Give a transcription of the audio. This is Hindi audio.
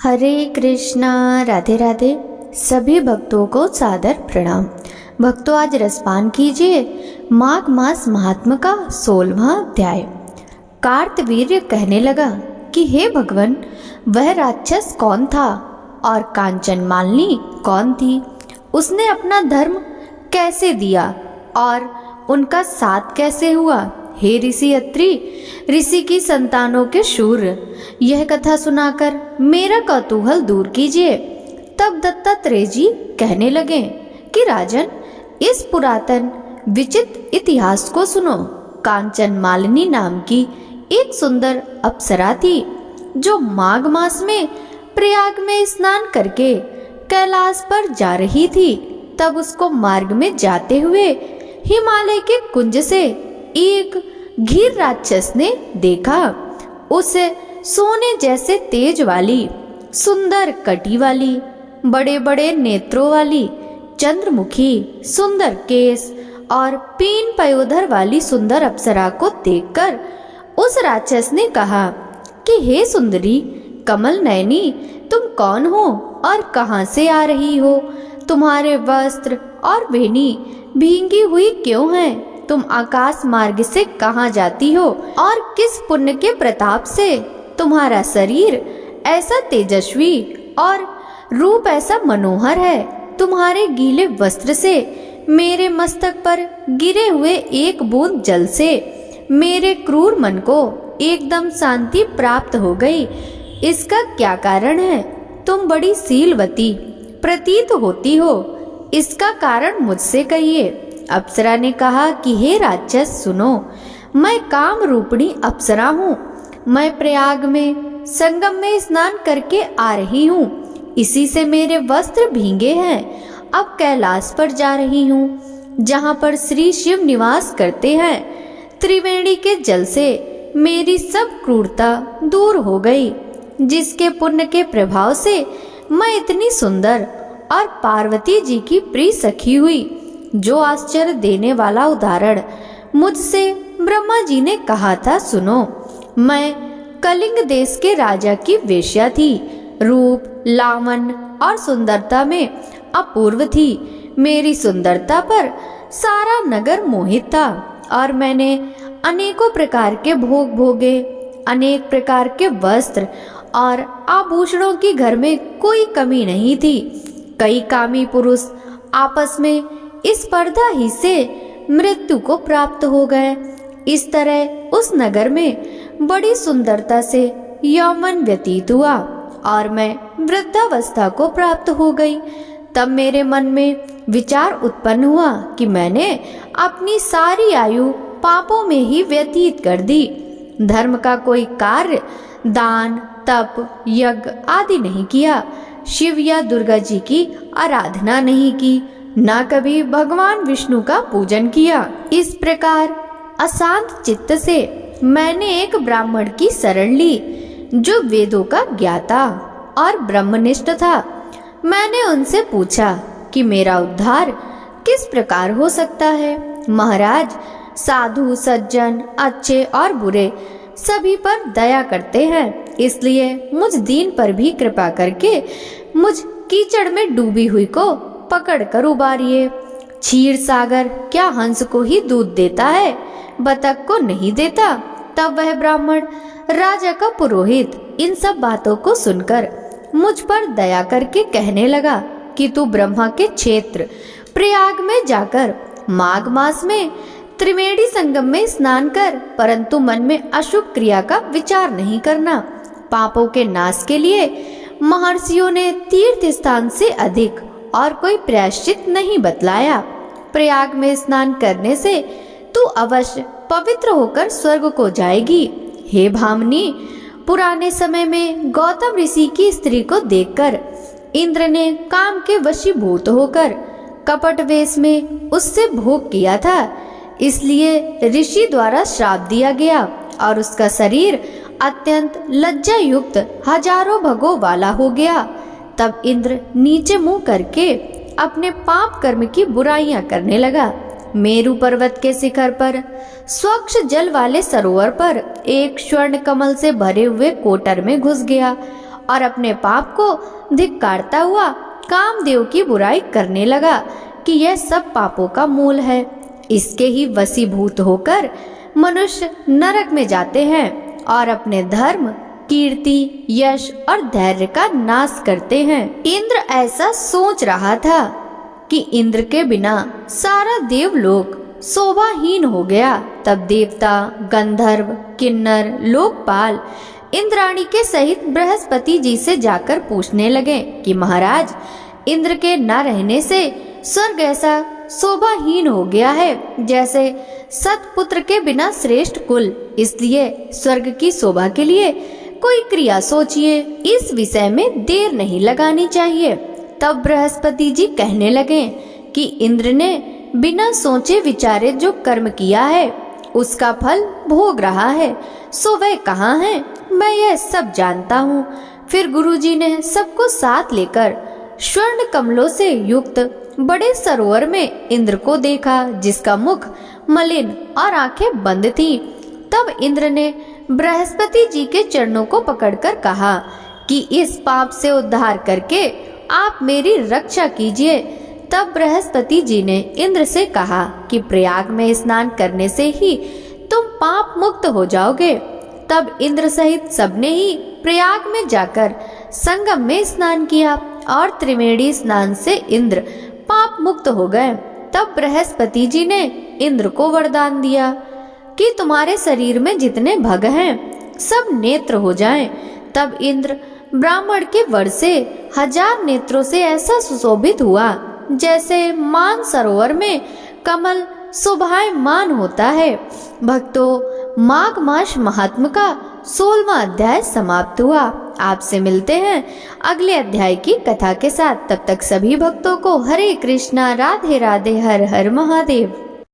हरे कृष्णा। राधे राधे। सभी भक्तों को सादर प्रणाम। भक्तों, आज रसपान कीजिए माघ मास महात्म का 16वां अध्याय। कार्तवीर्य कहने लगा कि हे भगवान, वह राक्षस कौन था और कांचन मालिनी कौन थी? उसने अपना धर्म कैसे दिया और उनका साथ कैसे हुआ? हे ऋषि अत्रि, ऋषि की संतानों के शूर, यह कथा सुनाकर मेरा कौतूहल दूर कीजिए। तब दत्तात्रेय जी कहने लगे कि राजन, इस पुरातन विचित्र इतिहास को सुनो। कांचन मालिनी नाम की एक सुंदर अप्सरा थी जो माघ मास में प्रयाग में स्नान करके कैलाश पर जा रही थी। तब उसको मार्ग में जाते हुए हिमालय के कुंज से एक घीर राक्षस ने देखा। उसे सोने जैसे तेज वाली, सुंदर कटी वाली, बड़े बड़े नेत्रों वाली, चंद्रमुखी, सुंदर केस और पीन पयोधर वाली सुंदर अप्सरा को देखकर उस राक्षस ने कहा कि हे सुंदरी कमल नयनी, तुम कौन हो और कहां से आ रही हो? तुम्हारे वस्त्र और वेणी भींगी हुई क्यों हैं? तुम आकाश मार्ग से कहां जाती हो और किस पुण्य के प्रताप से तुम्हारा शरीर ऐसा तेजस्वी और रूप ऐसा मनोहर है? तुम्हारे गीले वस्त्र से मेरे मस्तक पर गिरे हुए एक बूंद जल से मेरे क्रूर मन को एकदम शांति प्राप्त हो गई। इसका क्या कारण है? तुम बड़ी शीलवती प्रतीत होती हो, इसका कारण मुझसे कहिए। अप्सरा ने कहा कि हे राक्षस सुनो, मैं काम रूपिणी अप्सरा हूँ। मैं प्रयाग में संगम में स्नान करके आ रही हूँ, इसी से मेरे वस्त्र भींगे हैं। अब कैलाश पर जा रही हूँ जहाँ पर श्री शिव निवास करते हैं। त्रिवेणी के जल से मेरी सब क्रूरता दूर हो गई, जिसके पुण्य के प्रभाव से मैं इतनी सुंदर और पार्वती जी की प्रिय सखी हुई। जो आश्चर्य देने वाला उदाहरण मुझसे ब्रह्मा जी ने कहा था सुनो। मैं कलिंग देश के राजा की वेश्या थी। रूप, लावण्य और सुंदरता में अपूर्व थी। मेरी सुंदरता पर सारा नगर मोहित था और मैंने अनेकों प्रकार के भोग भोगे। अनेक प्रकार के वस्त्र और आभूषणों की घर में कोई कमी नहीं थी। कई कामी पुरुष आपस में इस स्पर्धा ही से मृत्यु को प्राप्त हो गए। इस तरह उस नगर में बड़ी सुंदरता से यौवन व्यतीत हुआ और मैं वृद्धावस्था को प्राप्त हो गई। तब मेरे मन में विचार उत्पन्न हुआ कि मैंने अपनी सारी आयु पापों में ही व्यतीत कर दी। धर्म का कोई कार्य, दान, तप, यज्ञ आदि नहीं किया। शिव या दुर्गा जी की आराधना नहीं की, ना कभी भगवान विष्णु का पूजन किया। इस प्रकार अशांत चित्त से मैंने एक ब्राह्मण की शरण ली जो वेदों का ज्ञाता और ब्रह्मनिष्ठ था। मैंने उनसे पूछा कि मेरा उद्धार किस प्रकार हो सकता है? महाराज, साधु सज्जन अच्छे और बुरे सभी पर दया करते हैं, इसलिए मुझ दीन पर भी कृपा करके मुझ कीचड़ में डूबी हुई को पकड़ कर उबारिए। क्षीर सागर क्या हंस को ही दूध देता है, बतख को नहीं देता? तब वह ब्राह्मण राजा का पुरोहित इन सब बातों को सुनकर मुझ पर दया करके कहने लगा कि तू ब्रह्मा के क्षेत्र प्रयाग में जाकर माघ मास में त्रिवेणी संगम में स्नान कर, परंतु मन में अशुभ क्रिया का विचार नहीं करना। पापों के नाश के लिए महर्षियों ने तीर्थ स्थान से अधिक और कोई प्रायश्चित नहीं बतलाया। प्रयाग में स्नान करने से तू अवश्य पवित्र होकर स्वर्ग को जाएगी। हे भामिनी, पुराने समय में गौतम ऋषि की स्त्री को देखकर इंद्र ने काम के वशीभूत होकर कपट वेश में उससे भोग किया था, इसलिए ऋषि द्वारा श्राप दिया गया और उसका शरीर अत्यंत लज्जा युक्त हजारों भगों वाला हो गया। तब इंद्र नीचे मुंह करके अपने पाप कर्म की बुराइयां करने लगा। मेरु पर्वत के शिखर पर स्वच्छ जल वाले सरोवर पर एक स्वर्ण कमल से भरे हुए कोटर में घुस गया और अपने पाप को धिक्कारता हुआ कामदेव की बुराई करने लगा कि यह सब पापों का मूल है। इसके ही वशीभूत होकर मनुष्य नरक में जाते हैं और अपने धर्म, कीर्ति, यश और धैर्य का नाश करते हैं। इंद्र ऐसा सोच रहा था कि इंद्र के बिना सारा देवलोक शोभाहीन हो गया। तब देवता, गंधर्व, किन्नर, लोकपाल इंद्राणी के सहित बृहस्पति जी से जाकर पूछने लगे कि महाराज, इंद्र के न रहने से स्वर्ग ऐसा शोभाहीन हो गया है जैसे सतपुत्र के बिना श्रेष्ठ कुल। इसलिए स्वर्ग की शोभा के लिए कोई क्रिया सोचिए, इस विषय में देर नहीं लगानी चाहिए। तब बृहस्पति जी कहने लगे कि इंद्र ने बिना सोचे विचारे जो कर्म किया है उसका फल भोग रहा है, सो वह कहाँ है, मैं यह सब जानता हूँ। फिर गुरुजी ने सबको साथ लेकर स्वर्ण कमलों से युक्त बड़े सरोवर में इंद्र को देखा, जिसका मुख मलिन और आंखें बंद थीं। तब इंद्र ने बृहस्पति जी के चरणों को पकड़कर कहा कि इस पाप से उद्धार करके आप मेरी रक्षा कीजिए। तब बृहस्पति जी ने इंद्र से कहा कि प्रयाग में स्नान करने से ही तुम पाप मुक्त हो जाओगे। तब इंद्र सहित सबने ही प्रयाग में जाकर संगम में स्नान किया और त्रिवेणी स्नान से इंद्र पाप मुक्त हो गए। तब बृहस्पति जी ने इंद्र को वरदान दिया कि तुम्हारे शरीर में जितने भग हैं सब नेत्र हो जाएं। तब इंद्र ब्राह्मण के वर से 1000 नेत्रों से ऐसा सुशोभित हुआ जैसे मान सरोवर में कमल शोभायमान होता है। भक्तों, माघ मास महात्म का 16वां अध्याय समाप्त हुआ। आपसे मिलते हैं अगले अध्याय की कथा के साथ। तब तक सभी भक्तों को हरे कृष्णा, राधे राधे, हर हर महादेव।